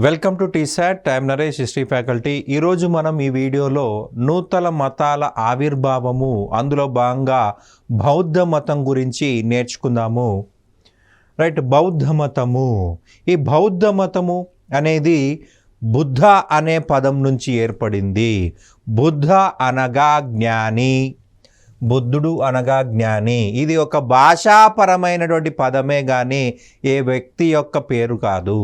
Welcome to T-SAT. I'm Naresh, history faculty. ఈరోజు మనం ఈ వీడియోలో నూతన మతాల ఆవిర్భావము, అందులో భాగంగా బౌద్ధ మతం గురించి నేర్చుకుందాము. రైట్, బౌద్ధ మతము. ఈ బౌద్ధ మతము అనేది బుద్ధ అనే పదం నుంచి ఏర్పడింది. బుద్ధ అనగా జ్ఞాని, బుద్ధుడు అనగా జ్ఞాని. ఇది ఒక భాషాపరమైనటువంటి పదమే కానీ ఏ వ్యక్తి యొక్క పేరు కాదు.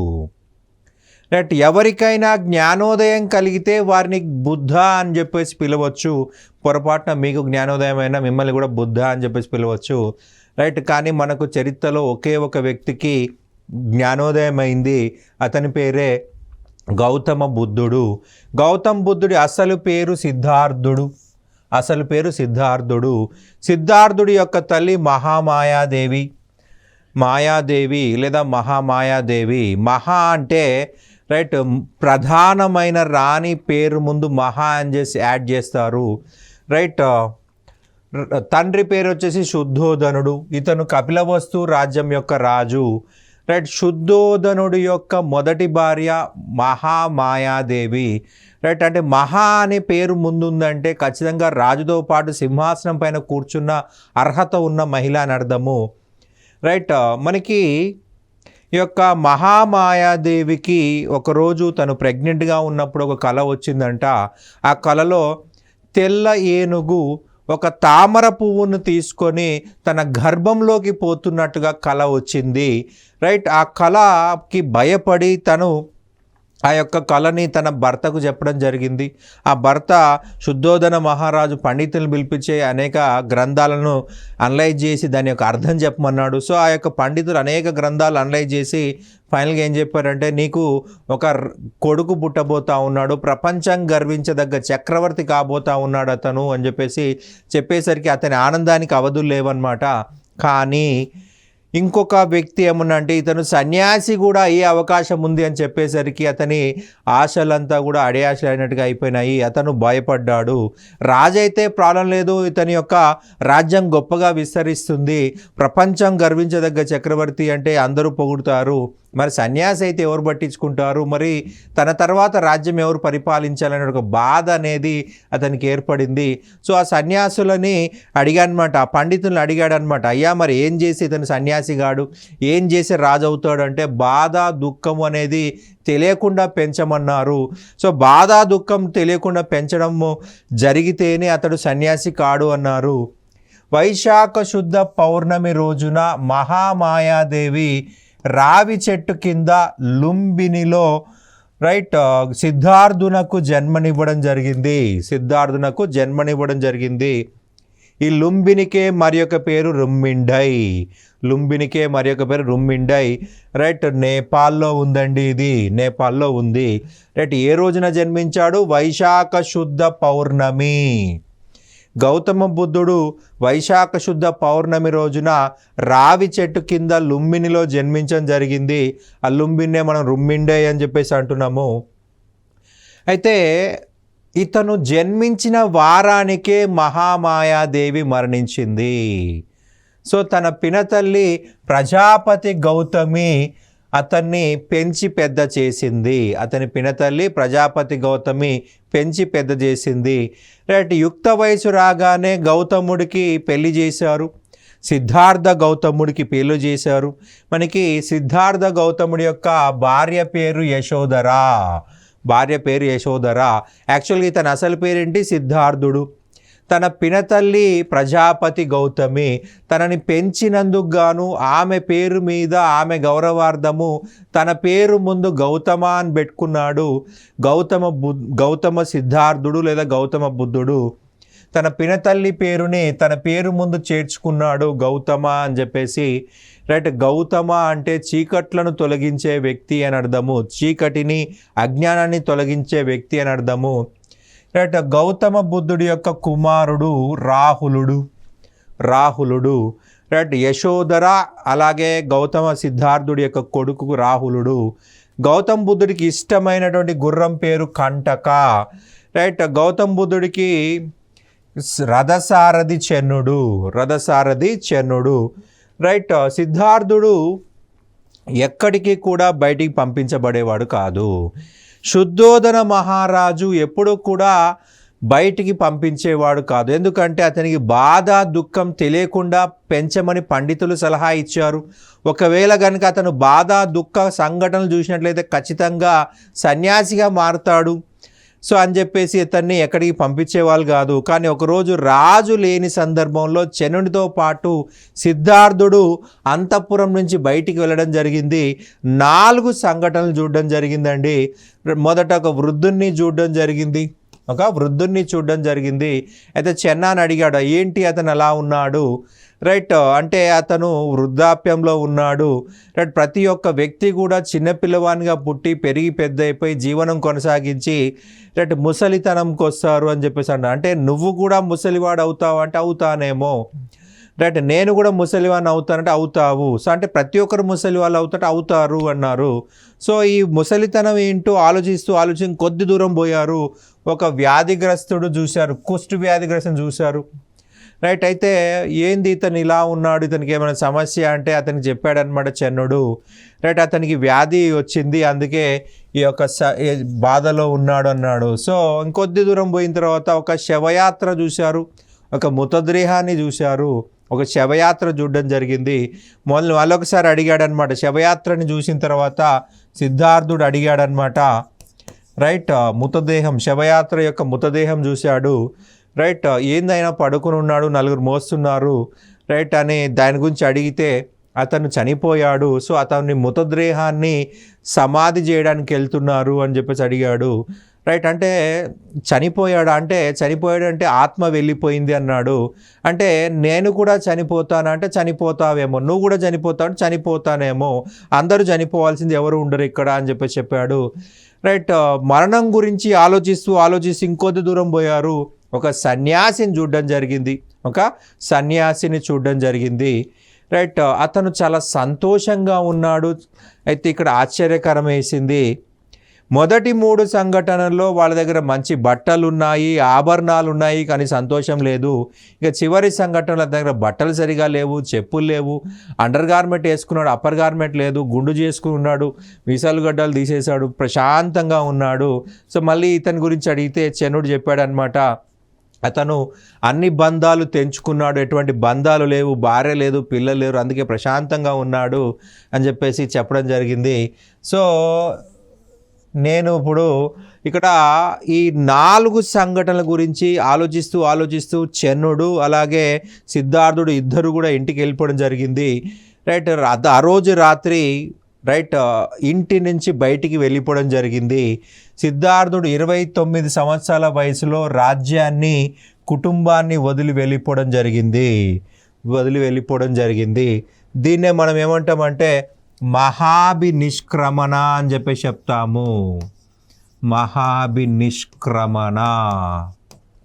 రైట్, ఎవరికైనా జ్ఞానోదయం కలిగితే వారిని బుద్ధ అని చెప్పేసి పిలవచ్చు. పొరపాటున మీకు జ్ఞానోదయం అయినా మిమ్మల్ని కూడా బుద్ధ అని చెప్పేసి పిలవచ్చు. రైట్, కానీ మనకు చరిత్రలో ఒకే ఒక వ్యక్తికి జ్ఞానోదయం అయింది. అతని పేరే గౌతమ బుద్ధుడు. గౌతమ బుద్ధుడి అసలు పేరు సిద్ధార్థుడు. సిద్ధార్థుడి యొక్క తల్లి మహామాయాదేవి. మాయాదేవి లేదా మహామాయాదేవి. మహా అంటే రైట్, ప్రధానమైన రాణి పేరు ముందు మహా అని చేసి యాడ్ చేస్తారు. రైట్, తండ్రి పేరు వచ్చేసి శుద్ధోదనుడు. ఇతను కపిలవస్తు రాజ్యం యొక్క రాజు. రైట్, శుద్ధోదనుడి యొక్క మొదటి భార్య మహామాయాదేవి. రైట్, అంటే మహా అనే పేరు ముందుందంటే ఖచ్చితంగా రాజుతో పాటు సింహాసనం పైన కూర్చున్న అర్హత ఉన్న మహిళ అని అర్థము. రైట్, మనకి ఈ యొక్క మహామాయాదేవికి ఒకరోజు తను ప్రెగ్నెంట్గా ఉన్నప్పుడు ఒక కళ వచ్చిందంట. ఆ కళలో తెల్ల ఏనుగు ఒక తామర పువ్వును తీసుకొని తన గర్భంలోకి పోతున్నట్టుగా కళ వచ్చింది. రైట్, ఆ కళకి భయపడి తను ఆ యొక్క కళని తన భర్తకు చెప్పడం జరిగింది. ఆ భర్త శుద్ధోదన మహారాజు పండితులను పిలిపించే అనేక గ్రంథాలను అనలైజ్ చేసి దాని యొక్క అర్థం చెప్పమన్నాడు. సో ఆ యొక్క పండితులు అనేక గ్రంథాలు అనలైజ్ చేసి ఫైనల్గా ఏం చెప్పారంటే, నీకు ఒక కొడుకు పుట్టబోతా ఉన్నాడు, ప్రపంచం గర్వించదగ్గ చక్రవర్తి కాబోతా ఉన్నాడు అతను అని చెప్పేసరికి అతని ఆనందానికి అవధులు లేవన్నమాట. కానీ ఇంకొక వ్యక్తి ఏమన్నా అంటే ఇతను సన్యాసి కూడా అయ్యే అవకాశం ఉంది అని చెప్పేసరికి అతని ఆశలంతా కూడా అడియాశలు అయినట్టుగా అయిపోయినాయి. అతను భయపడ్డాడు. రాజు అయితే ప్రాబ్లం లేదు, ఇతని యొక్క రాజ్యం గొప్పగా విస్తరిస్తుంది, ప్రపంచం గర్వించదగ్గ చక్రవర్తి అంటే అందరూ పొగుడుతారు, మరి సన్యాసి అయితే ఎవరు పట్టించుకుంటారు, మరి తన తర్వాత రాజ్యం ఎవరు పరిపాలించాలనే ఒక బాధ అనేది అతనికి ఏర్పడింది. సో ఆ సన్యాసులని అడిగానమాట, ఆ పండితులను అడిగాడనమాట, అయ్యా మరి ఏం చేసి ఇతను సన్యాసిగాడు, ఏం చేసి రాజు అవుతాడు అంటే బాధ దుఃఖం అనేది తెలియకుండా పెంచమన్నారు. సో బాధ దుఃఖం తెలియకుండా పెంచడము జరిగితేనే అతడు సన్యాసి కాడు అన్నారు. వైశాఖ శుద్ధ పౌర్ణమి రోజున మహామాయాదేవి రావి చెట్టు కింద లుంబినిలో రైట్ సిద్ధార్థునకు జన్మనివ్వడం జరిగింది. ఈ లుంబినికే మరి ఒక పేరు రుమ్మిండై. రైట్, నేపాల్లో ఉందండి, ఇది నేపాల్లో ఉంది. రైట్, ఏ రోజున జన్మించాడు? వైశాఖ శుద్ధ పౌర్ణమి. గౌతమ బుద్ధుడు వైశాఖ శుద్ధ పౌర్ణమి రోజున రావి చెట్టు కింద లుంబినిలో జన్మించడం జరిగింది. ఆ లుంబిన్నే మనం రుమ్మిండే అని చెప్పేసి అంటున్నాము. అయితే ఇతను జన్మించిన వారానికే మహామాయాదేవి మరణించింది. సో తన పినతల్లి ప్రజాపతి గౌతమి అతన్ని పెంచి పెద్ద చేసింది. రైట్, యుక్త వయసు రాగానే గౌతముడికి పెళ్లి చేశారు. సిద్ధార్థ గౌతముడికి పెళ్లి చేశారు. మనకి సిద్ధార్థ గౌతముడి యొక్క భార్య పేరు యశోధర. యాక్చువల్గా తన అసలు పేరేంటి? సిద్ధార్థుడు. తన పినతల్లి ప్రజాపతి గౌతమి. తనని పెంచినందుకు గాను ఆమె పేరు మీద ఆమె గౌరవార్థము తన పేరు ముందు గౌతమ అని పెట్టుకున్నాడు. గౌతమ సిద్ధార్థుడు లేదా గౌతమ బుద్ధుడు తన పినతల్లి పేరుని తన పేరు ముందు చేర్చుకున్నాడు గౌతమ అని చెప్పేసి. రైట్, గౌతమ అంటే చీకట్లను తొలగించే వ్యక్తి అని అర్థము, చీకటిని అజ్ఞానాన్ని తొలగించే వ్యక్తి అని అర్థము. రైట్, గౌతమ బుద్ధుడి యొక్క కుమారుడు రాహులుడు. రైట్, యశోధర అలాగే గౌతమ సిద్ధార్థుడి యొక్క కొడుకు రాహులుడు. గౌతమ బుద్ధుడికి ఇష్టమైనటువంటి గుర్రం పేరు కంటక. రైట్, గౌతమ బుద్ధుడికి రథసారథి చెన్నుడు. రైట్, సిద్ధార్థుడు ఎక్కడికి కూడా బయటికి పంపించబడేవాడు కాదు. శుద్ధోదన మహారాజు ఎప్పుడూ కూడా బయటికి పంపించేవాడు కాదు. ఎందుకంటే అతనికి బాధ దుఃఖం తెలియకుండా పెంచమని పండితులు సలహా ఇచ్చారు. ఒకవేళ కనుక అతను బాధ దుఃఖ సంఘటనలు చూసినట్లయితే ఖచ్చితంగా సన్యాసిగా మారుతాడు. సో అని చెప్పేసి ఇతన్ని ఎక్కడికి పంపించేవాళ్ళు కాదు. కానీ ఒకరోజు రాజు లేని సందర్భంలో చనుడితో పాటు సిద్ధార్థుడు అంతఃపురం నుంచి బయటికి వెళ్ళడం జరిగింది. 4 సంఘటనలు చూడడం జరిగిందండి. మొదట ఒక వృద్ధుణ్ణి చూడడం జరిగింది. అయితే చెన్నాని అడిగాడు, ఏంటి అతను అలా ఉన్నాడు? రైట్, అంటే అతను వృద్ధాప్యంలో ఉన్నాడు. రైట్, ప్రతి ఒక్క వ్యక్తి కూడా చిన్నపిల్లవానిగా పుట్టి పెరిగి పెద్ద అయిపోయి జీవనం కొనసాగించి రైట్ ముసలితనంకి వస్తారు అని చెప్పేసి అన్నాడు. అంటే నువ్వు కూడా ముసలివాడు అవుతావు అంటే అవుతానేమో. రైట్, నేను కూడా ముసలివాడిని అవుతానంటే అవుతావు. సో అంటే ప్రతి ఒక్కరు ముసలి వాళ్ళు అవుతారు అన్నారు. సో ఈ ముసలితనం ఏంటో ఆలోచించి కొద్ది దూరం పోయారు. ఒక వ్యాధిగ్రస్తుడు చూశారు, కుష్టు వ్యాధిగ్రస్తుని చూశారు. రైట్, అయితే ఏంది ఇతను ఇలా ఉన్నాడు, ఇతనికి ఏమైనా సమస్య అంటే అతనికి చెప్పాడనమాట చెన్నుడు. రైట్, అతనికి వ్యాధి వచ్చింది, అందుకే ఈ యొక్క బాధలో ఉన్నాడు అన్నాడు. సో ఇంకొద్ది దూరం పోయిన తర్వాత ఒక శవయాత్ర చూశారు, ఒక మృతదేహాన్ని చూశారు. ఒక శవయాత్ర చూడడం జరిగింది. మళ్ళొకసారి అడిగాడనమాట. శవయాత్రని చూసిన తర్వాత సిద్ధార్థుడు అడిగాడనమాట. రైట్, శవయాత్ర యొక్క మృతదేహం చూశాడు. రైట్, ఏందైనా పడుకుని ఉన్నాడు, 4 మోస్తున్నారు. రైట్ అని దాని గురించి అడిగితే అతను చనిపోయాడు. సో అతన్ని మృతదేహాన్ని సమాధి చేయడానికి వెళ్తున్నారు అని చెప్పేసి అడిగాడు. రైట్, అంటే చనిపోయాడంటే ఆత్మ వెళ్ళిపోయింది అన్నాడు. అంటే నేను కూడా చనిపోతానంటే చనిపోతావేమో, నువ్వు కూడా చనిపోతావు చనిపోతానేమో, అందరూ చనిపోవాల్సింది ఎవరు ఉండరు ఇక్కడ అని చెప్పేసి చెప్పాడు. రైట్, మరణం గురించి ఆలోచిస్తూ ఇంకొద్ది దూరం పోయారు. ఒక సన్యాసిని చూడడం జరిగింది. రైట్, అతను చాలా సంతోషంగా ఉన్నాడు. అయితే ఇక్కడ ఆశ్చర్యకరం వేసింది, మొదటి 3 సంఘటనల్లో వాళ్ళ దగ్గర మంచి బట్టలు ఉన్నాయి, ఆభరణాలు ఉన్నాయి, కానీ సంతోషం లేదు. ఇక చివరి సంఘటనల దగ్గర బట్టలు సరిగా లేవు, చెప్పులు లేవు, అండర్ గార్మెంట్ వేసుకున్నాడు, అప్పర్ గార్మెంట్ లేదు, గుండు చేసుకున్నాడు, మీసాలు గడ్డలు తీసేశాడు, ప్రశాంతంగా ఉన్నాడు. సో మళ్ళీ ఇతని గురించి అడిగితే చెన్నుడు చెప్పాడనమాట, అతను అన్ని బంధాలు తెంచుకున్నాడు, ఎటువంటి బంధాలు లేవు, భార్య లేదు, పిల్లలు లేరు, అందుకే ప్రశాంతంగా ఉన్నాడు అని చెప్పేసి చెప్పడం జరిగింది. సో నేను ఇప్పుడు ఇక్కడ ఈ 4 సంఘటనల గురించి ఆలోచిస్తూ చెన్నుడు అలాగే సిద్ధార్థుడు ఇద్దరు కూడా ఇంటికి వెళ్ళిపోవడం జరిగింది. రైట్, ఆ రోజు రాత్రి రైట్ ఇంటి నుంచి బయటికి వెళ్ళిపోవడం జరిగింది. సిద్ధార్థుడు 29 సంవత్సరాల వయసులో రాజ్యాన్ని కుటుంబాన్ని వదిలి వెళ్ళిపోవడం జరిగింది. దీన్నే మనం ఏమంటామంటే మహాభినిష్క్రమణ అని చెప్పేసి చెప్తాము.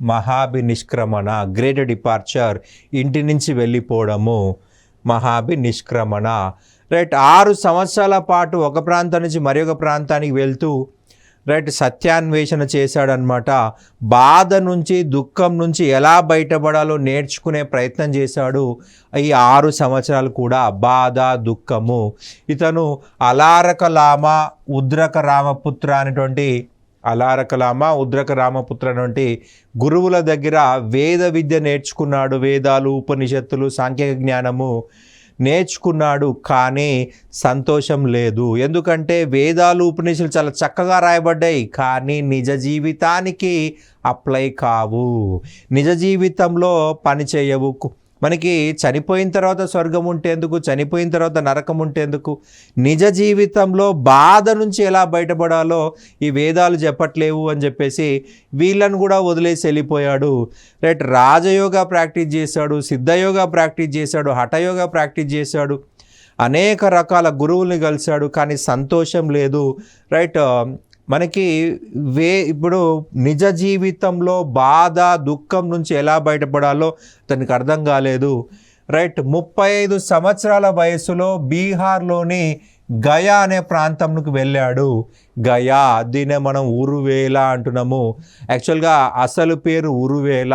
మహాభినిష్క్రమణ గ్రేట్ డిపార్చర్, ఇంటి నుంచి వెళ్ళిపోవడము, మహాభినిష్క్రమణ. రైట్, 6 సంవత్సరాల పాటు ఒక ప్రాంతం నుంచి మరొక ప్రాంతానికి వెళ్తూ రైట్ సత్యాన్వేషణ చేశాడనమాట. బాధ నుంచి దుఃఖం నుంచి ఎలా బయటపడాలో నేర్చుకునే ప్రయత్నం చేశాడు. ఈ 6 సంవత్సరాలు కూడా బాధ దుఃఖము. ఇతను అలారకలామ ఉద్రక రామపుత్ర అనేటువంటి గురువుల దగ్గర వేద విద్య నేర్చుకున్నాడు. వేదాలు, ఉపనిషత్తులు, సాంఖ్య జ్ఞానము నేర్చుకున్నాడు. కానీ సంతోషం లేదు. ఎందుకంటే వేదాలు, ఉపనిషత్తులు చాలా చక్కగా రాయబడ్డాయి, కానీ నిజ జీవితానికి అప్లై కావు, నిజ జీవితంలో పని చేయవు. మనకి చనిపోయిన తర్వాత స్వర్గం ఉంటేందుకు, చనిపోయిన తర్వాత నరకం ఉంటేందుకు? నిజ జీవితంలో బాధ నుంచి ఎలా బయటపడాలో ఈ వేదాలు చెప్పట్లేవు అని చెప్పేసి వీళ్ళను కూడా వదిలేసి వెళ్ళిపోయాడు. రైట్, రాజయోగా ప్రాక్టీస్ చేశాడు, సిద్ధయోగా ప్రాక్టీస్ చేశాడు, హఠయోగా ప్రాక్టీస్ చేశాడు, అనేక రకాల గురువుల్ని కలిశాడు, కానీ సంతోషం లేదు. రైట్, మనకి ఇప్పుడు నిజ జీవితంలో బాధ దుఃఖం నుంచి ఎలా బయటపడాలో అతనికి అర్థం కాలేదు. రైట్, 35 సంవత్సరాల వయసులో బీహార్లోని గయా అనే ప్రాంతంకు వెళ్ళాడు. గయా, దీన్నే మనం ఉరువేల అంటున్నాము. యాక్చువల్గా అసలు పేరు ఉరువేల.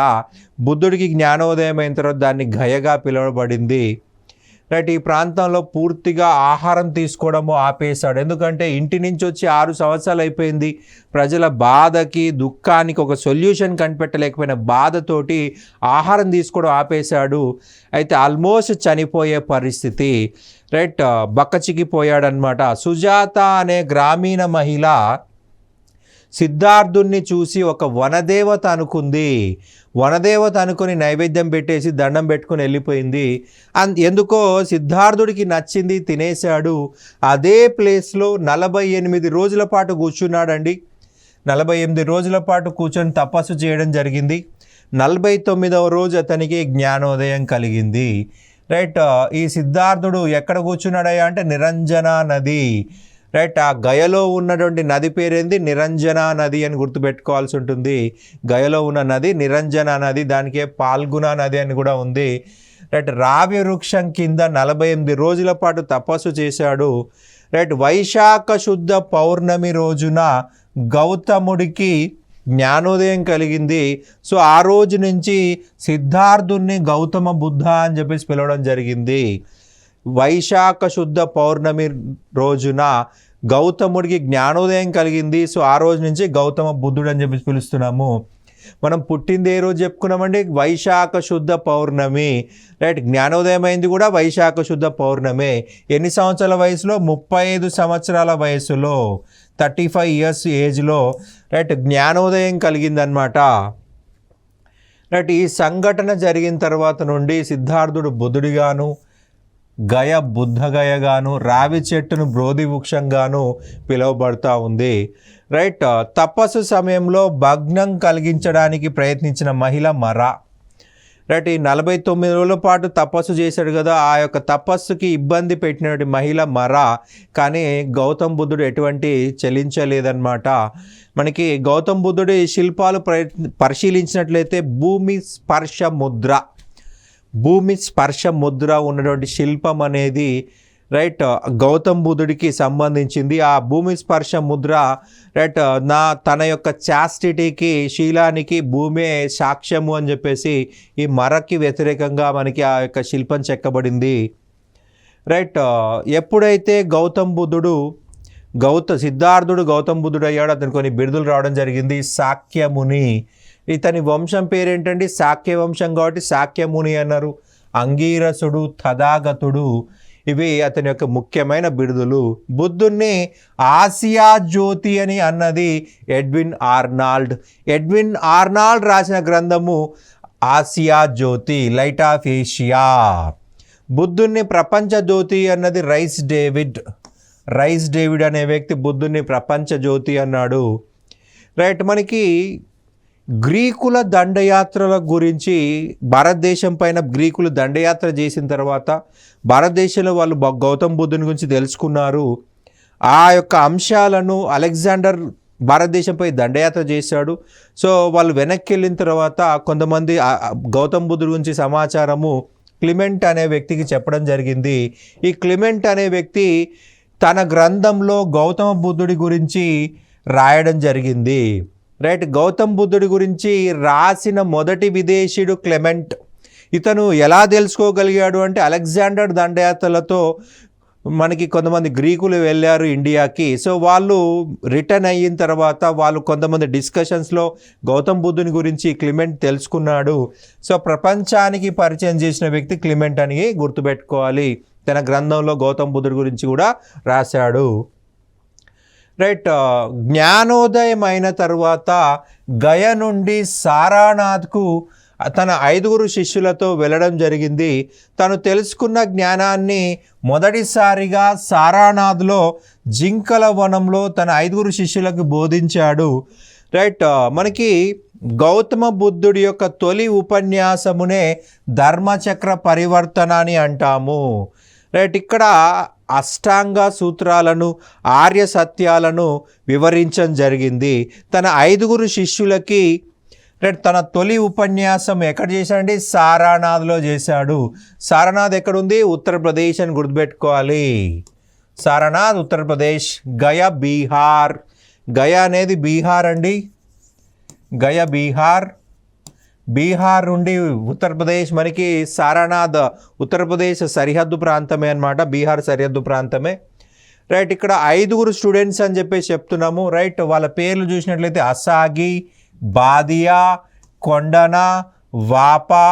బుద్ధుడికి జ్ఞానోదయం అయిన తర్వాత దాన్ని గయగా పిలువబడింది. రైట్ ఈ ప్రాంతంలో పూర్తిగా ఆహారం తీసుకోవడము ఆపేశాడు. ఎందుకంటే ఇంటి నుంచి వచ్చి 6 సంవత్సరాలు అయిపోయింది. ప్రజల బాధకి దుఃఖానికి ఒక సొల్యూషన్ కనిపెట్టలేకపోయిన బాధతోటి ఆహారం తీసుకోవడం ఆపేశాడు. అయితే ఆల్మోస్ట్ చనిపోయే పరిస్థితి, రైట్ బక్కచిక్కిపోయాడనమాట. సుజాత అనే గ్రామీణ మహిళ సిద్ధార్థుణ్ణి చూసి ఒక వనదేవత అనుకుంది. వనదేవత అనుకుని నైవేద్యం పెట్టేసి దండం పెట్టుకుని వెళ్ళిపోయింది. ఎందుకో సిద్ధార్థుడికి నచ్చింది, తినేశాడు. అదే ప్లేస్లో 48 రోజుల పాటు కూర్చున్నాడండి. 48 రోజుల పాటు కూర్చొని తపస్సు చేయడం జరిగింది. 49వ రోజు అతనికి జ్ఞానోదయం కలిగింది. రైట్ ఈ సిద్ధార్థుడు ఎక్కడ కూర్చున్నాడయ్యా అంటే నిరంజన నది. రైట్ ఆ గయలో ఉన్నటువంటి నది పేరేంది? నిరంజన నది అని గుర్తుపెట్టుకోవాల్సి ఉంటుంది. గయలో ఉన్న నది నిరంజన నది, దానికే పాల్గుణ నది అని కూడా ఉంది. రైట్ రావి వృక్షం కింద 48 రోజుల పాటు తపస్సు చేశాడు. రైట్ వైశాఖ శుద్ధ పౌర్ణమి రోజున గౌతముడికి జ్ఞానోదయం కలిగింది. సో ఆ రోజు నుంచి సిద్ధార్థుణ్ణి గౌతమ బుద్ధ అని చెప్పేసి పిలవడం జరిగింది. వైశాఖ శుద్ధ పౌర్ణమి రోజున గౌతముడికి జ్ఞానోదయం కలిగింది. సో ఆ రోజు నుంచి గౌతమ బుద్ధుడు అని చెప్పి పిలుస్తున్నాము. మనం పుట్టింది ఏ రోజు చెప్పుకున్నామండి? వైశాఖ శుద్ధ పౌర్ణమి. రైట్ జ్ఞానోదయం అయింది కూడా వైశాఖ శుద్ధ పౌర్ణమి. ఎన్ని సంవత్సరాల వయసులో? 35 సంవత్సరాల వయసులో, 35 ఇయర్స్ ఏజ్లో రైట్ జ్ఞానోదయం కలిగిందనమాట. రైట్ ఈ సంఘటన జరిగిన తర్వాత నుండి సిద్ధార్థుడు బుద్ధుడిగాను, గయ బుద్ధగయగాను, రావి చెట్టును బ్రోధి వృక్షంగాను పిలువబడుతూ ఉంది. రైట్ తపస్సు సమయంలో భగ్నం కలిగించడానికి ప్రయత్నించిన మహిళ మర. రైట్ ఈ 49 రోజుల పాటు తపస్సు చేశాడు కదా, ఆ యొక్క తపస్సుకి ఇబ్బంది పెట్టినటువంటి మహిళ మర. కానీ గౌతమ్ బుద్ధుడు ఎటువంటి చెల్లించలేదన్నమాట. మనకి గౌతమ్ బుద్ధుడి శిల్పాలు పరిశీలించినట్లయితే భూమి స్పర్శ ముద్ర ఉన్నటువంటి శిల్పం అనేది రైట్ గౌతమ్ బుద్ధుడికి సంబంధించింది. ఆ భూమి స్పర్శ ముద్ర రైట్ తన యొక్క చాస్టిటీకి, శీలానికి భూమే సాక్ష్యము అని చెప్పేసి ఈ మరకి వ్యతిరేకంగా మనకి ఆ యొక్క శిల్పం చెక్కబడింది. రైట్ ఎప్పుడైతే సిద్ధార్థుడు గౌతమ్ బుద్ధుడు అయ్యాడు, అతనికి కొన్ని బిరుదులు రావడం జరిగింది. శాక్యముని, ఇతని వంశం పేరేంటండి? శాక్య వంశం కాబట్టి శాక్యముని అన్నారు. అంగీరసుడు, తథాగతుడు, ఇవి అతని యొక్క ముఖ్యమైన బిరుదులు. బుద్ధుణ్ణి ఆసియా జ్యోతి అని అన్నది ఎడ్విన్ ఆర్నాల్డ్ రాసిన గ్రంథము Asia Jyoti, light of Asia. బుద్ధుణ్ణి ప్రపంచ జ్యోతి అన్నది రైస్ డేవిడ్ అనే వ్యక్తి బుద్ధుణ్ణి ప్రపంచ జ్యోతి అన్నాడు. రైట్ మనకి గ్రీకుల దండయాత్రల గురించి, భారతదేశం పైన గ్రీకులు దండయాత్ర చేసిన తర్వాత భారతదేశంలో వాళ్ళు గౌతమ్ బుద్ధుని గురించి తెలుసుకున్నారు. ఆ యొక్క అంశాలను అలెగ్జాండర్ భారతదేశంపై దండయాత్ర చేశాడు. సో వాళ్ళు వెనక్కి వెళ్ళిన తర్వాత కొంతమంది గౌతమ్ బుద్ధుడి గురించి సమాచారము క్లిమెంట్ అనే వ్యక్తికి చెప్పడం జరిగింది. ఈ క్లిమెంట్ అనే వ్యక్తి తన గ్రంథంలో గౌతమ బుద్ధుడి గురించి రాయడం జరిగింది. రైట్ గౌతమ్ బుద్ధుడి గురించి రాసిన మొదటి విదేశీయుడు క్లెమెంట్. ఇతను ఎలా తెలుసుకోగలిగాడు అంటే అలెగ్జాండర్ దండయాత్రలతో మనకి కొంతమంది గ్రీకులు వెళ్ళారు ఇండియాకి. సో వాళ్ళు రిటర్న్ అయిన తర్వాత వాళ్ళు కొంతమంది డిస్కషన్స్లో గౌతమ్ బుద్ధుని గురించి క్లిమెంట్ తెలుసుకున్నాడు. సో ప్రపంచానికి పరిచయం చేసిన వ్యక్తి క్లిమెంట్ అని గుర్తుపెట్టుకోవాలి. తన గ్రంథంలో గౌతమ్ బుద్ధుడి గురించి కూడా రాశాడు. రైట్ జ్ఞానోదయం అయిన తర్వాత గయ నుండి సారానాథ్కు తన 5 శిష్యులతో వెళ్ళడం జరిగింది. తను తెలుసుకున్న జ్ఞానాన్ని మొదటిసారిగా సారానాథ్లో జింకల వనంలో తన 5 శిష్యులకు బోధించాడు. రైట్ మనకి గౌతమ బుద్ధుడి యొక్క తొలి ఉపన్యాసమునే ధర్మచక్ర పరివర్తన అని అంటాము. రైట్ ఇక్కడ అష్టాంగ సూత్రాలను, ఆర్య సత్యాలను వివరించడం జరిగింది. తన 5 శిష్యులకి తన తొలి ఉపన్యాసం ఎక్కడ చేశాడండి? సారానాథ్లో చేశాడు. సారానాథ్ ఎక్కడుంది? ఉత్తరప్రదేశ్ అని గుర్తుపెట్టుకోవాలి. సారానాథ్ ఉత్తరప్రదేశ్. గయ బీహార్. గయ అనేది బీహార్ అండి. గయ బీహార్. బీహార్ నుండి ఉత్తరప్రదేశ్, మనకి సారానాథ్ ఉత్తరప్రదేశ్ సరిహద్దు ప్రాంతమే అన్నమాట, బీహార్ సరిహద్దు ప్రాంతమే. రైట్, ఇక్కడ 5 స్టూడెంట్స్ అని చెప్పేసి చెప్తున్నాము. రైట్, వాళ్ళ పేర్లు చూసినట్లయితే అసాగి, బాదియా, కొండన, వాపా,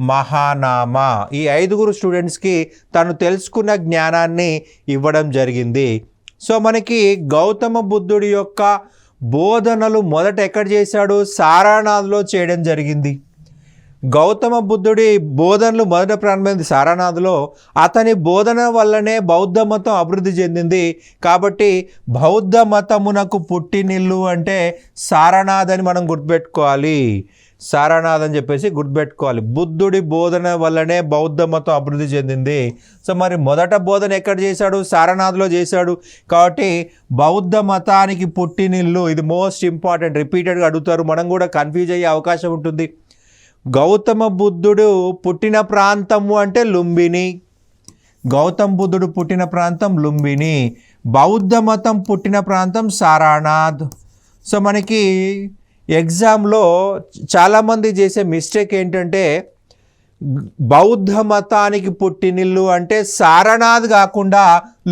మహానామా. ఈ 5 స్టూడెంట్స్కి తను తెలుసుకున్న జ్ఞానాన్ని ఇవ్వడం జరిగింది. సో మనకి గౌతమ బుద్ధుడి యొక్క బోధనలు మొదట ఎక్కడ చేశాడు? సారానాథ్లో చేయడం జరిగింది. గౌతమ బుద్ధుడి బోధనలు మొదట ప్రారంభమైంది సారానాథ్లో. అతని బోధన వల్లనే బౌద్ధ మతం అభివృద్ధి చెందింది. కాబట్టి బౌద్ధ మతమునకు పుట్టినిల్లు అంటే సారానాథ్ అని మనం గుర్తుపెట్టుకోవాలి. సారానాథ్ అని చెప్పేసి గుర్తుపెట్టుకోవాలి. బుద్ధుడి బోధన వల్లనే బౌద్ధ మతం అభివృద్ధి చెందింది. సో మరి మొదట బోధన ఎక్కడ చేశాడు? సారానాథ్లో చేశాడు. కాబట్టి బౌద్ధ మతానికి పుట్టినిల్లు, ఇది మోస్ట్ ఇంపార్టెంట్, రిపీటెడ్గా అడుగుతారు, మనం కూడా కన్ఫ్యూజ్ అయ్యే అవకాశం ఉంటుంది. గౌతమ బుద్ధుడు పుట్టిన ప్రాంతము అంటే లుంబిని. గౌతమ బుద్ధుడు పుట్టిన ప్రాంతం లుంబిని. బౌద్ధ మతం పుట్టిన ప్రాంతం సారానాథ్. సో మనకి ఎగ్జామ్లో చాలామంది చేసే మిస్టేక్ ఏంటంటే బౌద్ధ మతానికి పుట్టినిల్లు అంటే సారానాథ్ కాకుండా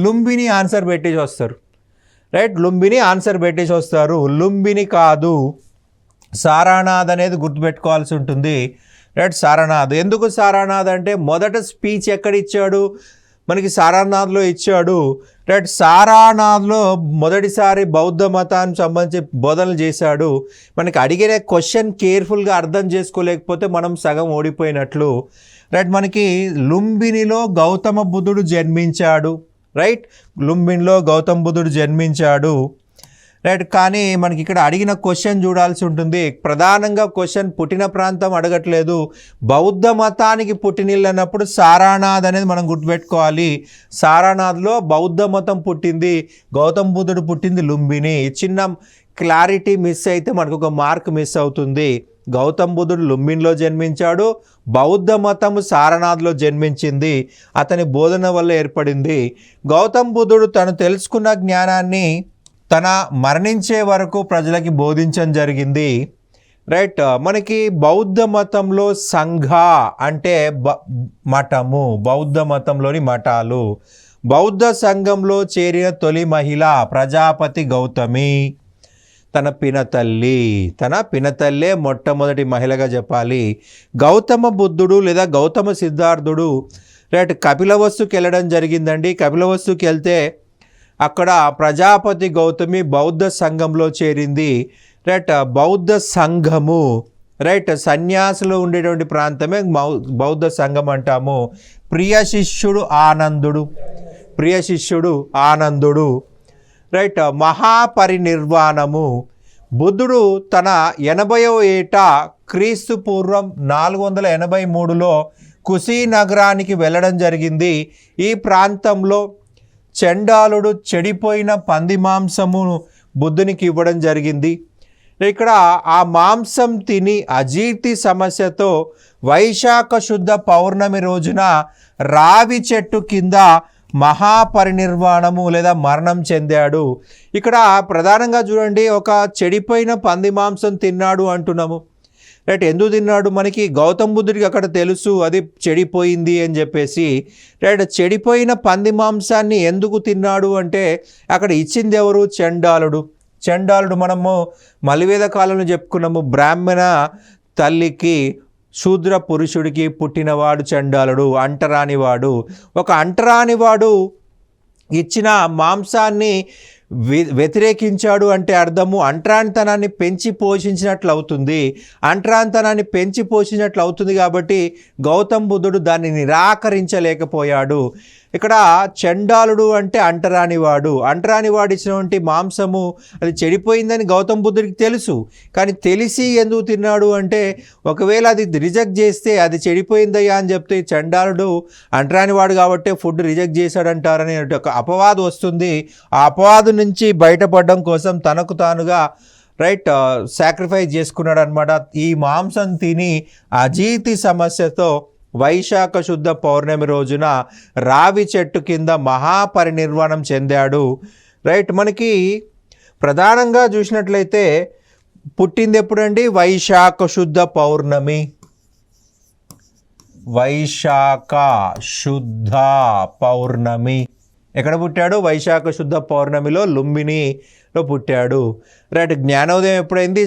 లుంబిని ఆన్సర్ పెట్టేసి వస్తారు. రైట్, లుంబిని ఆన్సర్ పెట్టేసి వస్తారు. లుంబిని కాదు, సారానాథ్ అనేది గుర్తుపెట్టుకోవాల్సి ఉంటుంది. రైట్, సారానాథ్. ఎందుకు సారానాథ్ అంటే మొదట స్పీచ్ ఎక్కడ ఇచ్చాడు? మనకి సారానాథ్లో ఇచ్చాడు. రైట్, సారానాథ్లో మొదటిసారి బౌద్ధ మతానికి సంబంధించి బోధనలు చేశాడు. మనకి అడిగిన క్వశ్చన్ కేర్ఫుల్గా అర్థం చేసుకోలేకపోతే మనం సగం ఓడిపోయినట్లు. రైట్, మనకి లుంబినిలో గౌతమ బుద్ధుడు జన్మించాడు. రైట్, లుంబినిలో గౌతమ బుద్ధుడు జన్మించాడు. రైట్, కానీ మనకి ఇక్కడ అడిగిన క్వశ్చన్ చూడాల్సి ఉంటుంది. ప్రధానంగా క్వశ్చన్ పుట్టిన ప్రాంతం అడగట్లేదు, బౌద్ధ మతానికి పుట్టినిల్లు అన్నప్పుడు సారానాథ్ అనేది మనం గుర్తుపెట్టుకోవాలి. సారానాథ్లో బౌద్ధ మతం పుట్టింది, గౌతమ బుద్ధుడు పుట్టింది లుంబిని. చిన్న క్లారిటీ మిస్ అయితే మనకు ఒక మార్క్ మిస్ అవుతుంది. గౌతమ బుద్ధుడు లుంబినిలో జన్మించాడు, బౌద్ధ మతము సారనాథ్లో జన్మించింది, అతని బోధన వల్ల ఏర్పడింది. గౌతమ బుద్ధుడు తను తెలుసుకున్న జ్ఞానాన్ని తన మరణించే వరకు ప్రజలకి బోధించడం జరిగింది. రైట్, మనకి బౌద్ధ మతంలో సంఘ అంటే మఠము, బౌద్ధ మతంలోని మఠాలు. బౌద్ధ సంఘంలో చేరిన తొలి మహిళ ప్రజాపతి గౌతమి. తన పినతల్లే మొట్టమొదటి మహిళగా చెప్పాలి. గౌతమ బుద్ధుడు లేదా గౌతమ సిద్ధార్థుడు రైట్ కపిలవస్తుకి వెళ్ళడం జరిగిందండి. కపిలవస్తుకి వెళ్తే అక్కడ ప్రజాపతి గౌతమి బౌద్ధ సంఘంలో చేరింది. రైట్, బౌద్ధ సంఘము రైట్ సన్యాసులు ఉండేటువంటి ప్రాంతమే బౌద్ధ సంఘం అంటాము. ప్రియ శిష్యుడు ఆనందుడు. రైట్, మహాపరినిర్వాణము. బుద్ధుడు తన 80వ ఏట క్రీస్తు పూర్వం 483లో కుశీనగరానికి వెళ్ళడం జరిగింది. ఈ ప్రాంతంలో చండాలుడు చెడిపోయిన పంది మాంసమును బుద్ధునికి ఇవ్వడం జరిగింది. ఇక్కడ ఆ మాంసం తిని అజీర్తి సమస్యతో వైశాఖ శుద్ధ పౌర్ణమి రోజున రావి చెట్టు కింద మహాపరినిర్వాణము లేదా మరణం చెందాడు. ఇక్కడ ప్రధానంగా చూడండి, ఒక చెడిపోయిన పంది మాంసం తిన్నాడు అంటున్నాము. రైట్, ఎందుకు తిన్నాడు? మనకి గౌతమ బుద్ధుడికి అక్కడ తెలుసు అది చెడిపోయింది అని చెప్పేసి. రైట్, చెడిపోయిన పంది మాంసాన్ని ఎందుకు తిన్నాడు అంటే అక్కడ ఇచ్చింది ఎవరు? చండాలుడు. మనము మలివేద కాలంలో చెప్పుకున్నాము, బ్రాహ్మణ తల్లికి శూద్ర పురుషుడికి పుట్టినవాడు చండాలుడు, అంటరానివాడు. ఒక అంటరానివాడు ఇచ్చిన మాంసాన్ని వ్యతిరేకించాడు అంటే అర్థము అంటరానితనాన్ని పెంచి పోషించినట్లు అవుతుంది. కాబట్టి గౌతమ బుద్ధుడు దాన్ని నిరాకరించలేకపోయాడు. ఇక్కడ చండాలుడు అంటే అంటరానివాడు ఇచ్చినటువంటి మాంసము అది చెడిపోయిందని గౌతమ బుద్ధుడికి తెలుసు. కానీ తెలిసి ఎందుకు తిన్నాడు అంటే ఒకవేళ అది రిజెక్ట్ చేస్తే అది చెడిపోయిందయ్యా అని చెప్తే చండాలుడు అంటరానివాడు కాబట్టి ఫుడ్ రిజెక్ట్ చేశాడంటారని ఒక అపవాదు వస్తుంది. ఆ అపవాదు నుంచి బయటపడడం కోసం తనకు తానుగా రైట్ సాక్రిఫైస్ చేసుకున్నాడు అనమాట. ఈ మాంసం తిని అజీర్తి సమస్యతో వైశాఖ శుద్ధ పౌర్ణమి రోజున రావి చెట్టు కింద మహాపరినిర్వాణం చెందాడు. రైట్, మనకి ప్రధానంగా చూసినట్లయితే పుట్టింది ఎప్పుడండి? వైశాఖ శుద్ధ పౌర్ణమి. వైశాఖ శుద్ధ పౌర్ణమి. ఎక్కడ పుట్టాడు? వైశాఖ శుద్ధ పౌర్ణమిలో లుంబినిలో పుట్టాడు. రైట్. జ్ఞానోదయం ఎప్పుడైంది?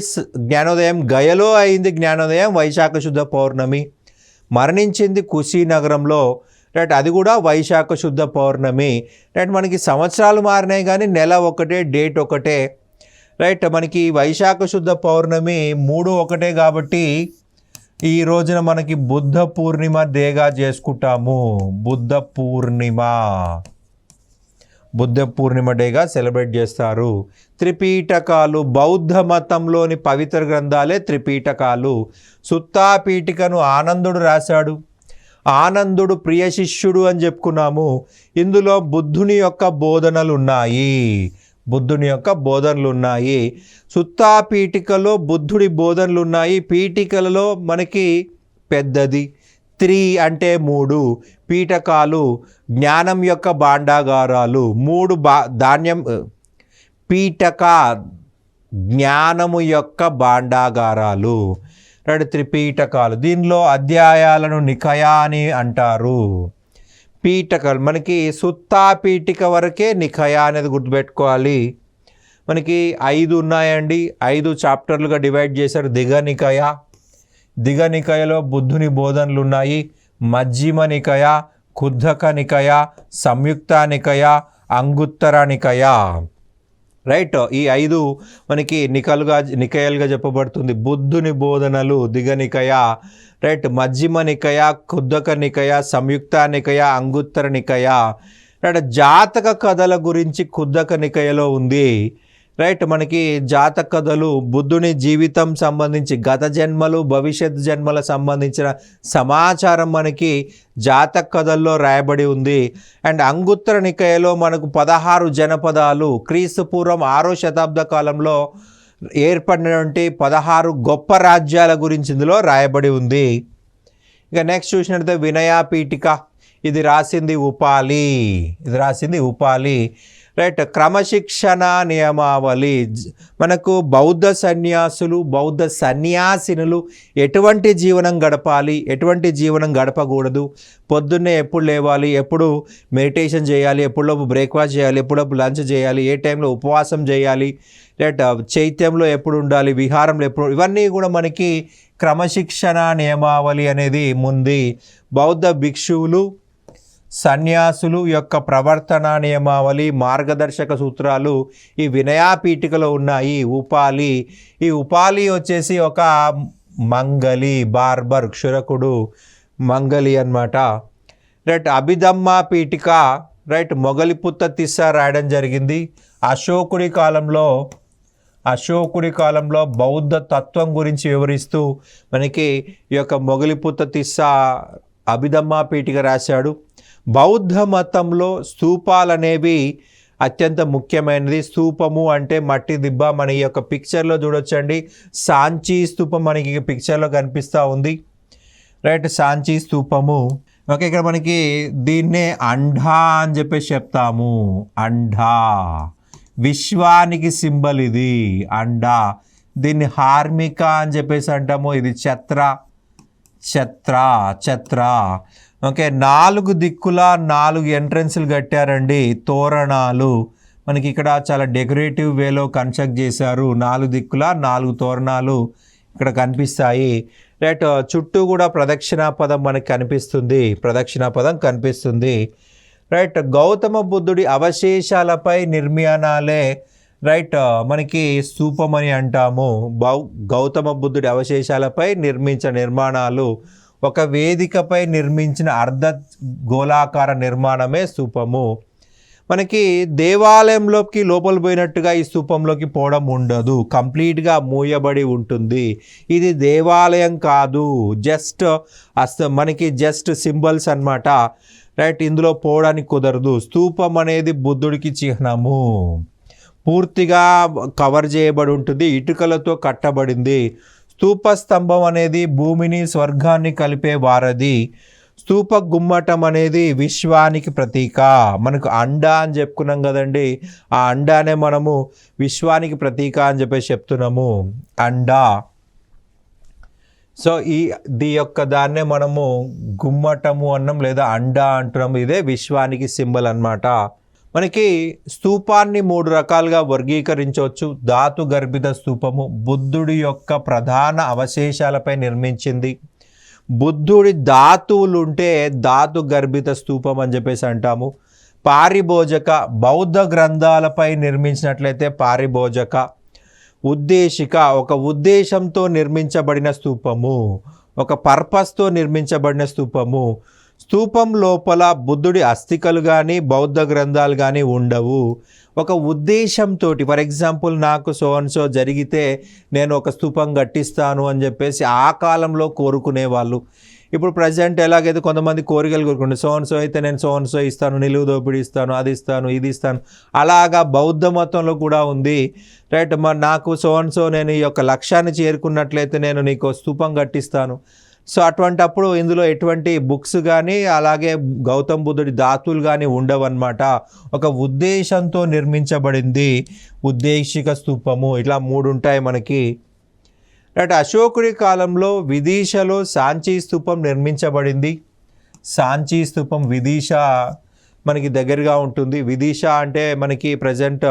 జ్ఞానోదయం గయలో అయింది. జ్ఞానోదయం వైశాఖ శుద్ధ పౌర్ణమి. మరణించింది కుశీనగరంలో. రైట్. అది కూడా వైశాఖ శుద్ధ పౌర్ణమి. రైట్. మనకి సంవత్సరాలు మారినాయి కానీ నెల ఒకటే, డేట్ ఒకటే. రైట్. మనకి వైశాఖ శుద్ధ పౌర్ణమి 3 ఒకటే కాబట్టి ఈ రోజున మనకి బుద్ధ పూర్ణిమ డేగా చేసుకుంటాము. బుద్ధ పూర్ణిమ డేగా సెలబ్రేట్ చేస్తారు. త్రిపీఠకాలు, బౌద్ధ మతంలోని పవిత్ర గ్రంథాలే త్రిపీఠకాలు. సుత్తా పీఠికను ఆనందుడు రాశాడు. ఆనందుడు ప్రియ శిష్యుడు అని చెప్పుకున్నాము. ఇందులో బుద్ధుని యొక్క బోధనలు ఉన్నాయి. సుత్తా పీఠికలో బుద్ధుడి బోధనలు ఉన్నాయి. పీఠికలలో మనకి పెద్దది 3 అంటే 3 పీఠకాలు, జ్ఞానం యొక్క భాండాగారాలు. 3 ధాన్యం పీఠక జ్ఞానము యొక్క భాండాగారాలు. 2 త్రిపీఠకాలు. దీనిలో అధ్యాయాలను నికయా అని అంటారు. పీఠకాలు మనకి సుత్తా పీఠిక వరకే నికయా అనేది గుర్తుపెట్టుకోవాలి. మనకి 5 ఉన్నాయండి. 5 చాప్టర్లుగా డివైడ్ చేశారు. దిగ నికయలో బుద్ధుని బోధనలు ఉన్నాయి. మజ్జిమ నికయ, కుద్ధక నికయ, సంయుక్త నికయ, అంగుత్తర నికయ. రైట్. ఈ 5 మనకి నికయలుగా చెప్పబడుతుంది. బుద్ధుని బోధనలు దిగ నికయ. రైట్. మజ్జిమ నికయ, కుద్ధక నికయ, సంయుక్త నికయ, అంగుత్తర నికయ. రైట్. జాతక కథల గురించి కుద్ధక నికయలో ఉంది. రైట్. మనకి జాతక కథలు బుద్ధుని జీవితం సంబంధించి గత జన్మలు భవిష్యత్ జన్మల సంబంధించిన సమాచారం మనకి జాతక కథల్లో రాయబడి ఉంది. అండ్ అంగుత్తర నికయలో మనకు 16 జనపదాలు క్రీస్తు పూర్వం 6వ శతాబ్ద కాలంలో ఏర్పడినటువంటి 16 గొప్ప రాజ్యాల గురించి ఇందులో రాయబడి ఉంది. ఇక నెక్స్ట్ చూసినట్లయితే వినయా పీఠిక. ఇది రాసింది ఉపాలి. రైట్. క్రమశిక్షణ నియమావళి. మనకు బౌద్ధ సన్యాసినులు ఎటువంటి జీవనం గడపాలి, ఎటువంటి జీవనం గడపకూడదు, పొద్దున్నే ఎప్పుడు లేవాలి, ఎప్పుడు మెడిటేషన్ చేయాలి, ఎప్పుడులోపు బ్రేక్ఫాస్ట్ చేయాలి, ఎప్పుడులోపు లంచ్ చేయాలి, ఏ టైంలో ఉపవాసం చేయాలి, రైట్, చైత్యంలో ఎప్పుడు ఉండాలి, విహారంలో ఎప్పుడు, ఇవన్నీ కూడా మనకి క్రమశిక్షణ నియమావళి అనేది ఉంది. బౌద్ధ భిక్షువులు సన్యాసులు యొక్క ప్రవర్తన నియమావళి మార్గదర్శక సూత్రాలు ఈ వినయా పీఠికలో ఉన్నాయి. ఈ ఉపాలి వచ్చేసి ఒక మంగలి, బార్బర్, క్షురకుడు మంగలి అన్నమాట. రైట్. అభిధమ్మ పీఠిక. రైట్. మొగలిపుత్త తిస్స రాయడం జరిగింది. అశోకుడి కాలంలో బౌద్ధ తత్వం గురించి వివరిస్తూ మనకి ఈ యొక్క మొగలిపుత్త తిస్స అభిధమ్మ పీఠిక రాశాడు. బౌద్ధ మతంలో స్తూపాలు అనేవి అత్యంత ముఖ్యమైనది. స్తూపము అంటే మట్టి దిబ్బ. మన ఈ యొక్క పిక్చర్లో చూడొచ్చండి. సాంచీ స్తూపం మనకి పిక్చర్లో కనిపిస్తూ ఉంది. రైట్. సాంచీ స్తూపము. ఓకే. ఇక్కడ మనకి దీన్నే అండా అని చెప్పేసి చెప్తాము. అండా విశ్వానికి సింబల్ ఇది అండా. దీన్ని హార్మిక అని చెప్పేసి అంటాము. ఇది ఛత్ర. ఓకే. 4 దిక్కుల 4 ఎంట్రన్స్లు కట్టారండి. తోరణాలు మనకి ఇక్కడ చాలా డెకరేటివ్ వేలో కన్స్ట్రక్ట్ చేశారు. 4 దిక్కుల 4 తోరణాలు ఇక్కడ కనిపిస్తాయి. రైట్. చుట్టూ కూడా ప్రదక్షిణాపదం మనకి కనిపిస్తుంది. రైట్. గౌతమ బుద్ధుడి అవశేషాలపై నిర్మాణాలే రైట్ మనకి స్తూపం అని అంటాము. గౌతమ బుద్ధుడి అవశేషాలపై నిర్మించిన నిర్మాణాలు, ఒక వేదికపై నిర్మించిన అర్ధ గోళాకార నిర్మాణమే స్తూపము. మనకి దేవాలయంలోకి లోపల పోయినట్టుగా ఈ స్తూపంలోకి పోవడం ఉండదు. కంప్లీట్గా మూయబడి ఉంటుంది. ఇది దేవాలయం కాదు, మనకి జస్ట్ సింబల్స్ అన్నమాట. రైట్. ఇందులో పోవడానికి కుదరదు. స్తూపం అనేది బుద్ధుడికి చిహ్నము. పూర్తిగా కవర్ చేయబడి ఉంటుంది. ఇటుకలతో కట్టబడింది. స్తూప స్తంభం అనేది భూమిని స్వర్గాన్ని కలిపే వారధి. స్తూప గుమ్మటం అనేది విశ్వానికి ప్రతీక. మనకు అండా అని చెప్పుకున్నాం కదండి. ఆ అండానే మనము విశ్వానికి ప్రతీక అని చెప్పేసి చెప్తున్నాము. అండా. సో ఈ యొక్క దాన్నే మనము గుమ్మటము అన్నం లేదా అండా అంటున్నాము. ఇదే విశ్వానికి సింబల్ అన్నమాట. మనకి స్తూపాన్ని 3 రకాలుగా వర్గీకరించవచ్చు. ధాతు గర్భిత స్తూపము బుద్ధుడి యొక్క ప్రధాన అవశేషాలపై నిర్మించింది. బుద్ధుడి ధాతువులుంటే ధాతు గర్భిత స్తూపం అని చెప్పేసి అంటాము. పారిభోజక బౌద్ధ గ్రంథాలపై నిర్మించినట్లయితే పారిభోజక. ఉద్దేశిక ఒక ఉద్దేశంతో నిర్మించబడిన స్తూపము, ఒక పర్పస్తో నిర్మించబడిన స్తూపము. స్తూపం లోపల బుద్ధుడి అస్థికలు కానీ బౌద్ధ గ్రంథాలు కానీ ఉండవు. ఒక ఉద్దేశంతో, ఫర్ ఎగ్జాంపుల్ నాకు సో అండ్ సో జరిగితే నేను ఒక స్తూపం కట్టిస్తాను అని చెప్పేసి ఆ కాలంలో కోరుకునేవాళ్ళు. ఇప్పుడు ప్రజెంట్ ఎలాగైతే కొంతమంది కోరికలు కోరుకుంటారు, సో అండ్ సో అయితే నేను సో అండ్ సో ఇస్తాను, నిలువు దోపిడీ ఇస్తాను, అది ఇస్తాను, ఇది ఇస్తాను. అలాగా బౌద్ధ మతంలో కూడా ఉంది. రైట్, మరి నాకు సో అండ్ సో నేను ఈ యొక్క లక్ష్యాన్ని చేరుకున్నట్లయితే నేను నీకు స్తూపం కట్టిస్తాను. సో అటువంటప్పుడు ఇందులో ఎటువంటి బుక్స్ కానీ అలాగే గౌతమ్ బుద్ధుడి ధాతువులు కానీ ఉండవన్నమాట. ఒక ఉద్దేశంతో నిర్మించబడింది ఉద్దేశిక స్తూపము. ఇట్లా 3 ఉంటాయి మనకి. రైట్, అశోకుడి కాలంలో విదిషలో సాంచీ స్తూపం నిర్మించబడింది. సాంచీ స్తూపం విదిష మనకి దగ్గరగా ఉంటుంది. విదిష అంటే మనకి ప్రజెంట్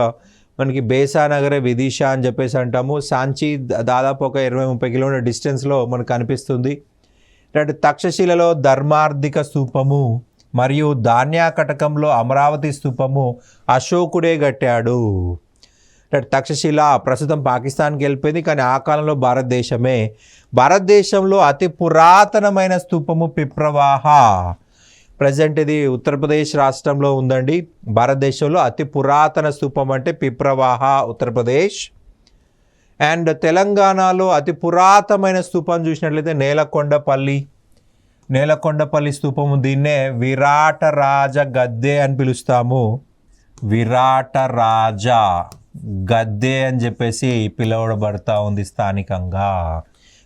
మనకి బేసానగరే విదిష అని చెప్పేసి అంటాము. సాంచీ దాదాపు ఒక 20-30 కిలోమీటర్ డిస్టెన్స్లో మనకు కనిపిస్తుంది. రైట్, తక్షశిలలో ధర్మార్థిక స్తూపము మరియు ధాన్యాకటకంలో అమరావతి స్తూపము అశోకుడే కట్టాడు. రైట్, తక్షశిల ప్రస్తుతం పాకిస్తాన్కి వెళ్ళిపోయింది, కానీ ఆ కాలంలో భారతదేశమే. భారతదేశంలో అతి పురాతనమైన స్తూపము పిప్రవాహ. ప్రజెంట్ ఇది ఉత్తరప్రదేశ్ రాష్ట్రంలో ఉందండి. భారతదేశంలో అతి పురాతన స్తూపం అంటే పిప్రవాహ, ఉత్తరప్రదేశ్. అండ్ తెలంగాణలో అతి పురాతనమైన స్తూపం చూసినట్లయితే నేలకొండపల్లి స్తూపము. దీన్నే విరాటరాజ గద్దె అని పిలుస్తాము. విరాటరాజ గద్దె అని చెప్పేసి పిలువబడతా ఉంది స్థానికంగా.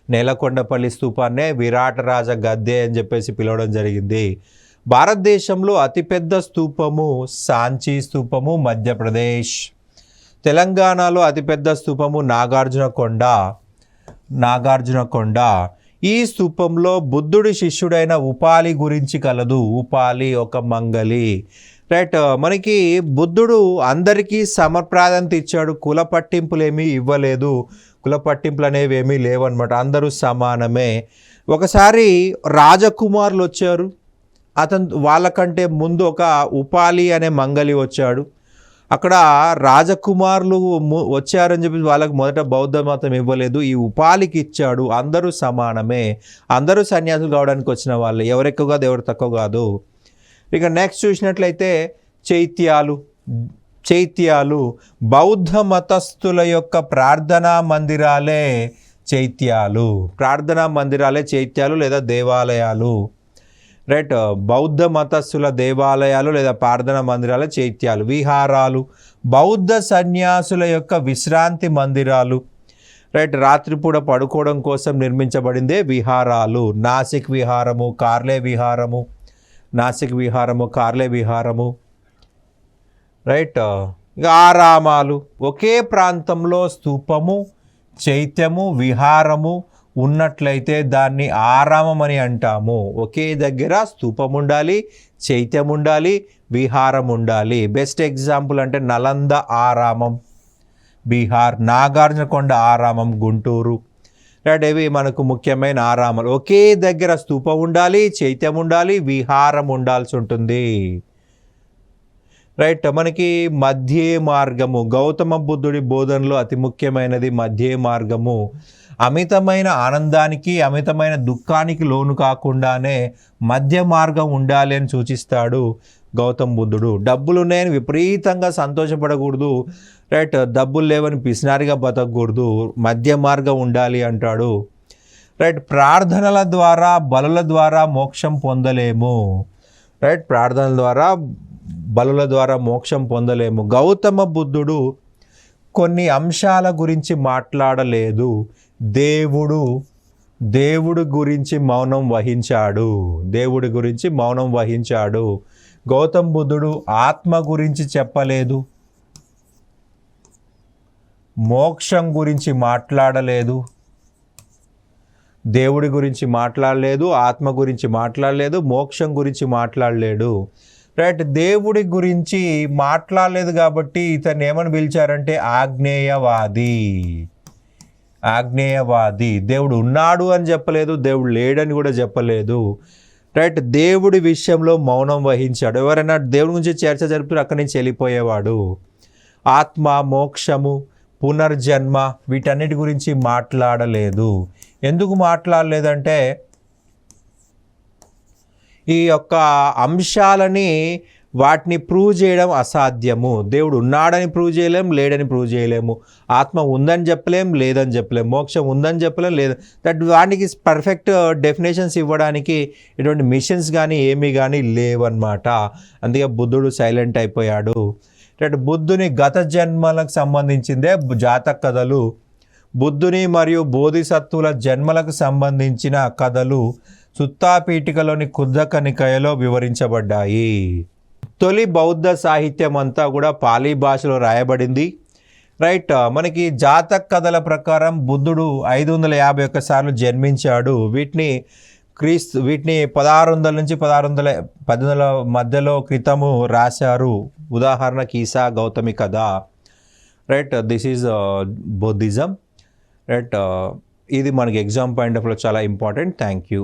నేలకొండపల్లి స్తూపాన్నే విరాటరాజ గద్దె అని చెప్పేసి పిలవడం జరిగింది. భారతదేశంలో అతిపెద్ద స్తూపము సాంచీ స్తూపము, మధ్యప్రదేశ్. తెలంగాణలో అతిపెద్ద స్తూపము నాగార్జునకొండ. ఈ స్తూపంలో బుద్ధుడి శిష్యుడైన ఉపాలి గురించి కలదు. ఉపాలి ఒక మంగలి. రైట్, మనకి బుద్ధుడు అందరికీ సమప్రాధాన్యత ఇచ్చాడు. కుల పట్టింపులు ఏమీ ఇవ్వలేదు. కుల పట్టింపులు అనేవి ఏమీ లేవన్నమాట. అందరూ సమానమే. ఒకసారి రాజకుమారులు వచ్చారు. వాళ్ళకంటే ముందు ఒక ఉపాలి అనే మంగలి వచ్చాడు. అక్కడ రాజకుమారులు వచ్చారని చెప్పి వాళ్ళకి మొదట బౌద్ధ మతం ఇవ్వలేదు, ఈ ఉపాలికి ఇచ్చాడు. అందరూ సమానమే, అందరూ సన్యాసులు కావడానికి వచ్చిన వాళ్ళు, ఎవరు ఎక్కువ కాదు ఎవరు తక్కువ కాదు. ఇక నెక్స్ట్ చూసినట్లయితే చైత్యాలు బౌద్ధ మతస్థుల యొక్క ప్రార్థనా మందిరాలే చైత్యాలు లేదా దేవాలయాలు. రైట్, బౌద్ధ మతస్థుల దేవాలయాలు లేదా ప్రార్థనా మందిరాలు చైత్యాలు. విహారాలు బౌద్ధ సన్యాసుల యొక్క విశ్రాంతి మందిరాలు. రైట్, రాత్రిపూట పడుకోవడం కోసం నిర్మించబడిందే విహారాలు. నాసిక్ విహారము, కార్లే విహారము. రైట్, ఇక ఆరామాలు. ఒకే ప్రాంతంలో స్తూపము, చైత్యము, విహారము ఉన్నట్లయితే దాన్ని ఆరామం అని అంటాము. ఒకే దగ్గర స్తూపం ఉండాలి, చైత్యం ఉండాలి, విహారం ఉండాలి. బెస్ట్ ఎగ్జాంపుల్ అంటే నలంద ఆరామం బీహార్, నాగార్జునకొండ ఆరామం గుంటూరు. రైట్, ఇవి మనకు ముఖ్యమైన ఆరామాలు. ఒకే దగ్గర స్తూపం ఉండాలి, చైత్యం ఉండాలి, విహారం ఉండాల్సి ఉంటుంది. రైట్, మనకి మధ్యే మార్గము. గౌతమ బుద్ధుడి బోధనలో అతి ముఖ్యమైనది మధ్యే మార్గము. అమితమైన ఆనందానికి అమితమైన దుఃఖానికి లోను కాకుండానే మధ్య మార్గం ఉండాలి అని సూచిస్తాడు గౌతమ బుద్ధుడు. డబ్బులు ఉన్నాయని విపరీతంగా సంతోషపడకూడదు. రైట్, డబ్బులు లేవని పిసినారిగా బతకూడదు, మధ్య మార్గం ఉండాలి అంటాడు. రైట్, ప్రార్థనల ద్వారా బలుల ద్వారా మోక్షం పొందలేము. రైట్, ప్రార్థనల ద్వారా బలుల ద్వారా మోక్షం పొందలేము. గౌతమ బుద్ధుడు కొన్ని అంశాల గురించి మాట్లాడలేదు. దేవుడు గురించి మౌనం వహించాడు. గౌతమ బుద్ధుడు ఆత్మ గురించి చెప్పలేదు, మోక్షం గురించి మాట్లాడలేదు. దేవుడి గురించి మాట్లాడలేదు, ఆత్మ గురించి మాట్లాడలేదు, మోక్షం గురించి మాట్లాడలేడు. రైట్, దేవుడి గురించి మాట్లాడలేదు కాబట్టి ఇతన్ని ఏమని పిలిచారంటే ఆగ్నేయవాది. ఆగ్నేయవాది. దేవుడు ఉన్నాడు అని చెప్పలేదు, దేవుడు లేడని కూడా చెప్పలేదు. రైట్, దేవుడి విషయంలో మౌనం వహించాడు. ఎవరైనా దేవుడి గురించి చర్చ జరుపుతూ అక్కడి నుంచి వెళ్ళిపోయేవాడు. ఆత్మ, మోక్షము, పునర్జన్మ వీటన్నిటి గురించి మాట్లాడలేదు. ఎందుకు మాట్లాడలేదంటే ఈ యొక్క అంశాలని వాటిని ప్రూవ్ చేయడం అసాధ్యము. దేవుడు ఉన్నాడని ప్రూవ్ చేయలేము, లేడని ప్రూవ్ చేయలేము. ఆత్మ ఉందని చెప్పలేం, లేదని చెప్పలేము. మోక్షం ఉందని చెప్పలేం, లేదు. వాటికి పర్ఫెక్ట్ డెఫినేషన్స్ ఇవ్వడానికి ఎటువంటి మిషన్స్ కానీ ఏమీ కానీ లేవన్నమాట. అందుకే బుద్ధుడు సైలెంట్ అయిపోయాడు. బుద్ధుని గత జన్మలకు సంబంధించిందే జాతక కథలు. బుద్ధుని మరియు బోధిసత్వుల జన్మలకు సంబంధించిన కథలు సుత్తాపీఠికలోని కుద్దక నికాయలో వివరించబడ్డాయి. తొలి బౌద్ధ సాహిత్యం అంతా కూడా పాలీ భాషలో రాయబడింది. రైట్, మనకి జాతక కథల ప్రకారం బుద్ధుడు 551 సార్లు జన్మించాడు. వీటిని 1600 నుంచి 1800 మధ్యలో క్రితము రాశారు. ఉదాహరణకి ఈసా గౌతమి కథ. Right, this is Buddhism. Right, ఇది మనకి ఎగ్జామ్ పాయింట్ ఆఫ్ వ్యూలో చాలా ఇంపార్టెంట్. Thank you.